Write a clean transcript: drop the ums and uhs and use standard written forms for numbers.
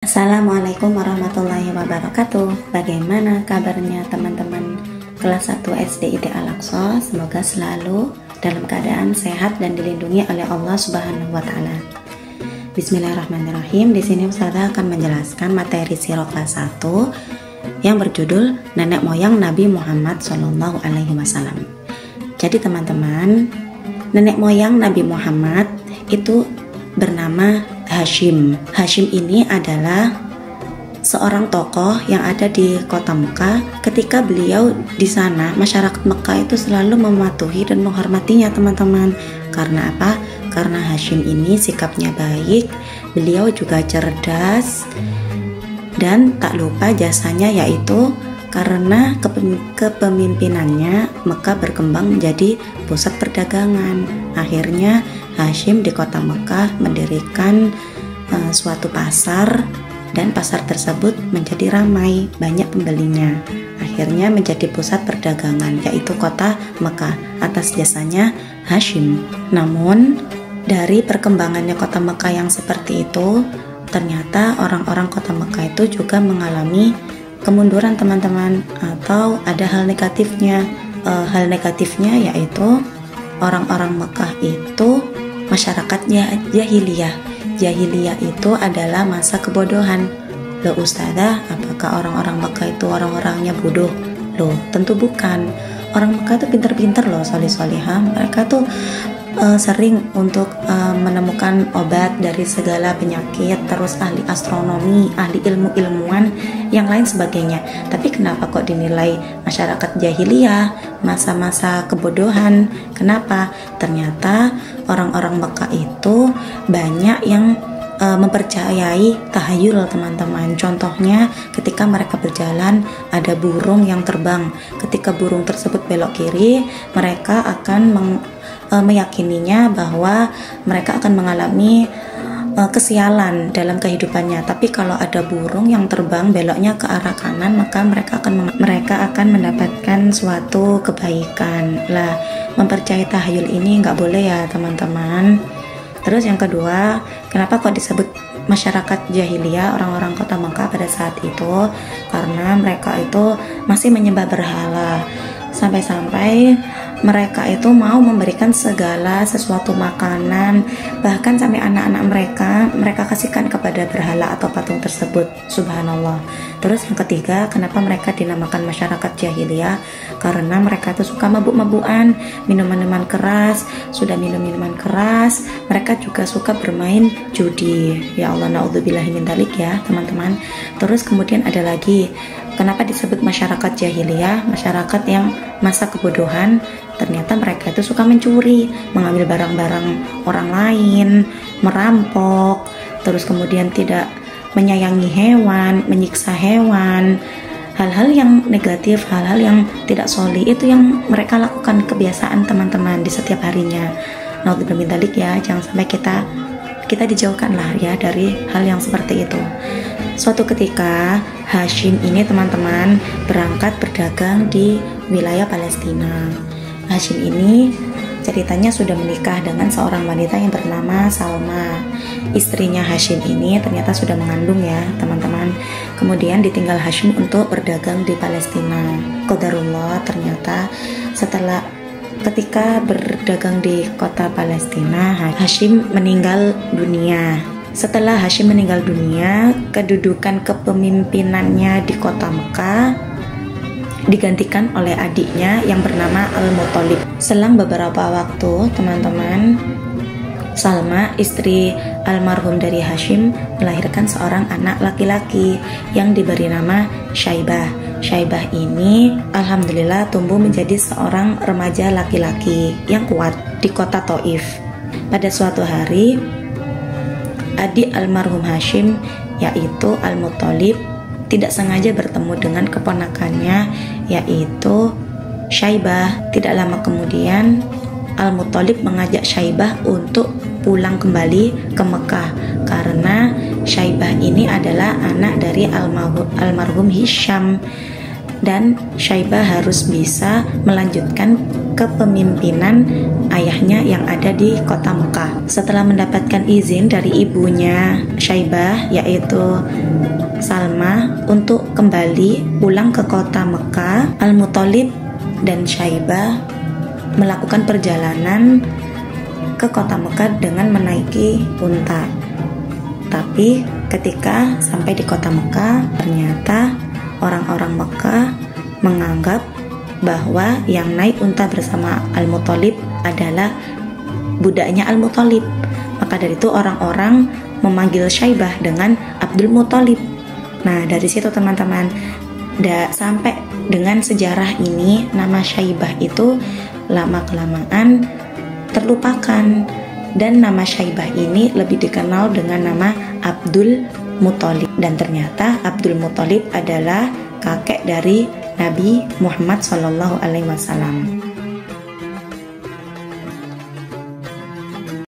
Assalamualaikum warahmatullahi wabarakatuh. Bagaimana kabarnya teman-teman kelas 1 SD ID Al-Aqsa? Semoga selalu dalam keadaan sehat dan dilindungi oleh Allah Subhanahu wa taala. Bismillahirrahmanirrahim. Di sini Ustazah akan menjelaskan materi sirah kelas 1 yang berjudul Nenek Moyang Nabi Muhammad Shallallahu alaihi wasallam. Jadi teman-teman, nenek moyang Nabi Muhammad itu bernama Hashim. Hashim ini adalah seorang tokoh yang ada di kota Mekah. Ketika beliau di sana, masyarakat Mekah itu selalu mematuhi dan menghormatinya teman-teman. Karena apa? Karena Hashim ini sikapnya baik, beliau juga cerdas, dan tak lupa jasanya yaitu karena kepemimpinannya Mekah berkembang menjadi pusat perdagangan. Akhirnya Hashim di kota Mekah mendirikan suatu pasar, dan pasar tersebut menjadi ramai, banyak pembelinya. Akhirnya menjadi pusat perdagangan, yaitu kota Mekah, atas jasanya Hashim. Namun dari perkembangannya kota Mekah yang seperti itu, ternyata orang-orang kota Mekah itu juga mengalami kemunduran teman-teman, atau ada hal negatifnya. Hal negatifnya yaitu orang-orang Mekah itu masyarakatnya jahiliyah. Jahiliyah itu adalah masa kebodohan. Loh Ustazah, apakah orang-orang Mekah itu orang-orangnya bodoh? Loh, tentu bukan. Orang Mekah itu pintar-pintar loh, soleh-solehah. Mereka tuh sering untuk menemukan obat dari segala penyakit, terus ahli astronomi, ahli ilmu-ilmuwan yang lain sebagainya. Tapi kenapa kok dinilai masyarakat jahiliyah, masa-masa kebodohan? Kenapa? Ternyata orang-orang Mekah itu banyak yang mempercayai tahayul teman-teman. Contohnya ketika mereka berjalan ada burung yang terbang. Ketika burung tersebut belok kiri, mereka akan meyakininya bahwa mereka akan mengalami kesialan dalam kehidupannya. Tapi kalau ada burung yang terbang beloknya ke arah kanan, maka mereka akan mendapatkan suatu kebaikan. Lah, mempercayai tahayul ini nggak boleh ya teman-teman. Terus yang kedua, kenapa kok disebut masyarakat jahiliyah, orang-orang kota Mekah pada saat itu? Karena mereka itu masih menyembah berhala. Sampai-sampai mereka itu mau memberikan segala sesuatu makanan, bahkan sampai anak-anak mereka kasihkan kepada berhala atau patung tersebut. Subhanallah. Terus yang ketiga, kenapa mereka dinamakan masyarakat jahiliyah? Karena mereka itu suka mabuk-mabukan, minum minuman keras. Sudah minum minuman keras, mereka juga suka bermain judi. Ya Allah, naudzubillahi min dzalik ya teman-teman. Terus kemudian ada lagi, kenapa disebut masyarakat jahiliyah? Masyarakat yang masa kebodohan. Ternyata mereka itu suka mencuri, mengambil barang-barang orang lain, merampok, terus kemudian tidak menyayangi hewan, menyiksa hewan. Hal-hal yang negatif, hal-hal yang tidak sholih itu yang mereka lakukan, kebiasaan teman-teman di setiap harinya. Naudzubillah min dzalik ya, jangan sampai kita dijauhkan lah ya dari hal yang seperti itu. Suatu ketika Hashim ini teman-teman berangkat berdagang di wilayah Palestina. Hashim ini ceritanya sudah menikah dengan seorang wanita yang bernama Salma. Istrinya Hashim ini ternyata sudah mengandung ya teman-teman. Kemudian ditinggal Hashim untuk berdagang di Palestina. Qadarullah, ternyata ketika berdagang di kota Palestina, Hashim meninggal dunia. Setelah Hashim meninggal dunia, kedudukan kepemimpinannya di kota Mekah digantikan oleh adiknya yang bernama Al-Muthalib. Selang beberapa waktu teman-teman, Salma, istri almarhum dari Hashim, melahirkan seorang anak laki-laki yang diberi nama Syaibah. Syaibah ini alhamdulillah tumbuh menjadi seorang remaja laki-laki yang kuat di kota Taif. Pada suatu hari, adik almarhum Hashim yaitu Al-Muthalib tidak sengaja bertemu dengan keponakannya yaitu Syaibah. Tidak lama kemudian Al-Muthalib mengajak Syaibah untuk pulang kembali ke Mekah karena Syaibah ini adalah anak dari almarhum Hisham. dan Syaibah harus bisa melanjutkan kepemimpinan ayahnya yang ada di kota Mekah. Setelah mendapatkan izin dari ibunya Syaibah, yaitu Salma, untuk kembali pulang ke kota Mekah, Al-Muthalib dan Syaibah melakukan perjalanan ke kota Mekah dengan menaiki unta. Tapi ketika sampai di kota Mekah, ternyata orang-orang Mekah menganggap bahwa yang naik unta bersama Al-Muthalib adalah budaknya Al-Muthalib. Maka dari itu orang-orang memanggil Syaibah dengan Abdul Muthalib. Nah, dari situ teman-teman, sampai dengan sejarah ini, nama Syaibah itu lama-kelamaan terlupakan, dan nama Syaibah ini lebih dikenal dengan nama Abdul Muthalib. Dan ternyata Abdul Muthalib adalah kakek dari Nabi Muhammad SAW.